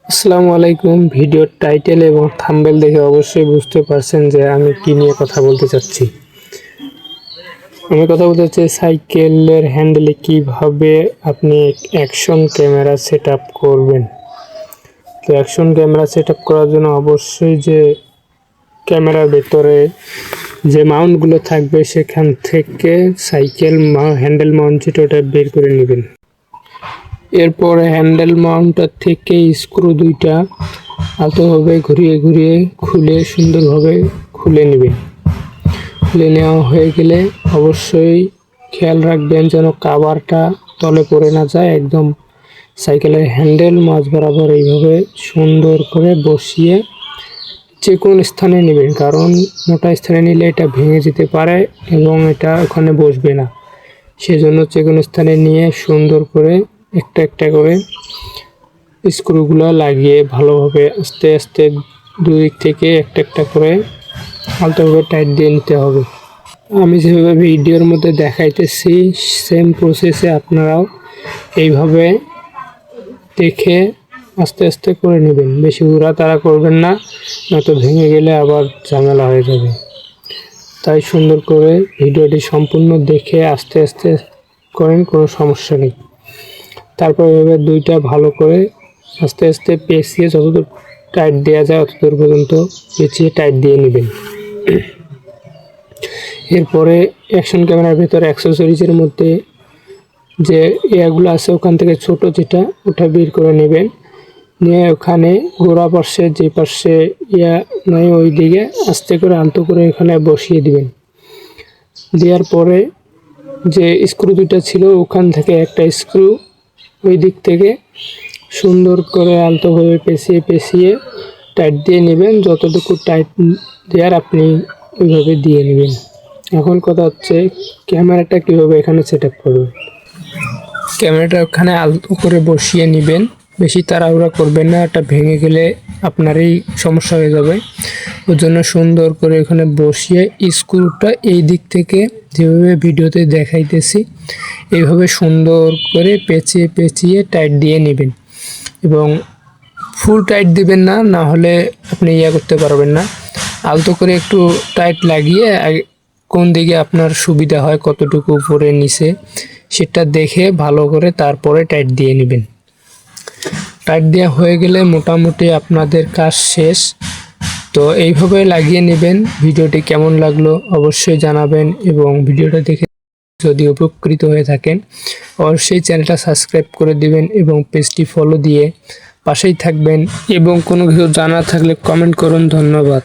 আসসালামু আলাইকুম। ভিডিওর টাইটেল এবং থাম্বনেল দেখে অবশ্যই বুঝতে পারছেন যে আমি কি নিয়ে কথা বলতে চাচ্ছি। আমি কথা বলতে চাচ্ছি সাইকেলের হ্যান্ডেলে কিভাবে আপনি অ্যাকশন ক্যামেরা সেট আপ করবেন। তো অ্যাকশন ক্যামেরা সেট আপ করার জন্য অবশ্যই যে ক্যামেরার ভেতরে যে মাউন্টগুলো থাকবে সেখান থেকে সাইকেল হ্যান্ডেল মাউন্ট যেটা ওটা বের করে নেবেন। এরপর হ্যান্ডেল মাউন্টটার থেকে স্ক্রু দুইটা আলতোভাবে ঘুরিয়ে ঘুরিয়ে খুলে সুন্দরভাবে খুলে নেবেন। খুলে নেওয়া হয়ে গেলে অবশ্যই খেয়াল রাখবেন যেন কাভারটা তলে পড়ে না যায়। একদম সাইকেলের হ্যান্ডেল মাঝ বরাবর এইভাবে সুন্দর করে বসিয়ে যে কোনো স্থানে নেবেন, কারণ মোটা স্থানে নিলে এটা ভেঙে যেতে পারে এবং এটা ওখানে বসবে না। সেজন্য যে কোনো স্থানে নিয়ে সুন্দর করে একটা একটা করে স্ক্রুগুলো লাগিয়ে ভালোভাবে আস্তে আস্তে দুই দিক থেকে একটা একটা করে আলতোভাবে টাইট দিয়ে নিতে হবে। আমি যেভাবে ভিডিওর মধ্যে দেখাইতেছি সেম প্রসেসে আপনারাও এইভাবে দেখে আস্তে আস্তে করে নেবেন। বেশি তাড়া করবেন না, নয়তো ভেঙে গেলে আবার ঝামেলা হয়ে যাবে। তাই সুন্দর করে ভিডিওটি সম্পূর্ণ দেখে আস্তে আস্তে করেন, কোনো সমস্যা নেই। তারপর এভাবে দুইটা ভালো করে আস্তে আস্তে পেঁচিয়ে যতদূর টাইট দেওয়া যায় ততদূর পর্যন্ত পেঁচিয়ে টাইট দিয়ে নেবেন। এরপরে অ্যাকশন ক্যামেরার ভেতরে অ্যাক্সেসরিজের মধ্যে যে এগুলো আছে ওখান থেকে ছোট যেটা ওটা বের করে নেবেন। নিয়ে ওখানে গোড়া পাশে যে পাশে নয় ওই দিকে আস্তে করে আলতো করে এখানে বসিয়ে দিবেন। দেওয়ার পরে যে স্ক্রু দুটো ছিল ওখান থেকে একটা স্ক্রু ওই দিক থেকে সুন্দর করে আলতোভাবে পেঁচিয়ে পেঁচিয়ে টাইট দিয়ে নেবেন। যতটুকু টাইট দেওয়ার আপনি ওইভাবে দিয়ে নেবেন। এখন কথা হচ্ছে ক্যামেরাটা কীভাবে এখানে সেট আপ করবেন। ক্যামেরাটা ওখানে আলতো করে বসিয়ে নেবেন, বেশি তাড়াহুড়া করবেন না, এটা ভেঙে গেলে আপনারই সমস্যা হয়ে যাবে। ওর জন্য সুন্দর করে এখানে বসিয়ে স্ক্রুটা এই দিক থেকে যেভাবে ভিডিওতে দেখাইতেছি এইভাবে সুন্দর করে পেঁচিয়ে পেঁচিয়ে টাইট দিয়ে নেবেন এবং ফুল টাইট দিবেন না, না হলে আপনি করতে পারবেন না। আলতো করে একটু টাইট লাগিয়ে কোন দিকে আপনার সুবিধা হয়, কতটুকু উপরে নিচে সেটা দেখে ভালো করে তারপরে টাইট দিয়ে নেবেন। টাইট দেওয়া হয়ে গেলে মোটামুটি আপনাদের কাজ শেষ। তো এইভাবে লাগিয়ে নেবেন। ভিডিওটি কেমন লাগলো অবশ্যই জানাবেন এবং ভিডিওটা দেখে যদি উপকৃত হয়ে থাকেন অবশ্যই চ্যানেলটা সাবস্ক্রাইব করে দিবেন এবং পেজটি ফলো দিয়ে পাশেই থাকবেন এবং কোনো কিছু জানা থাকলে কমেন্ট করুন। ধন্যবাদ।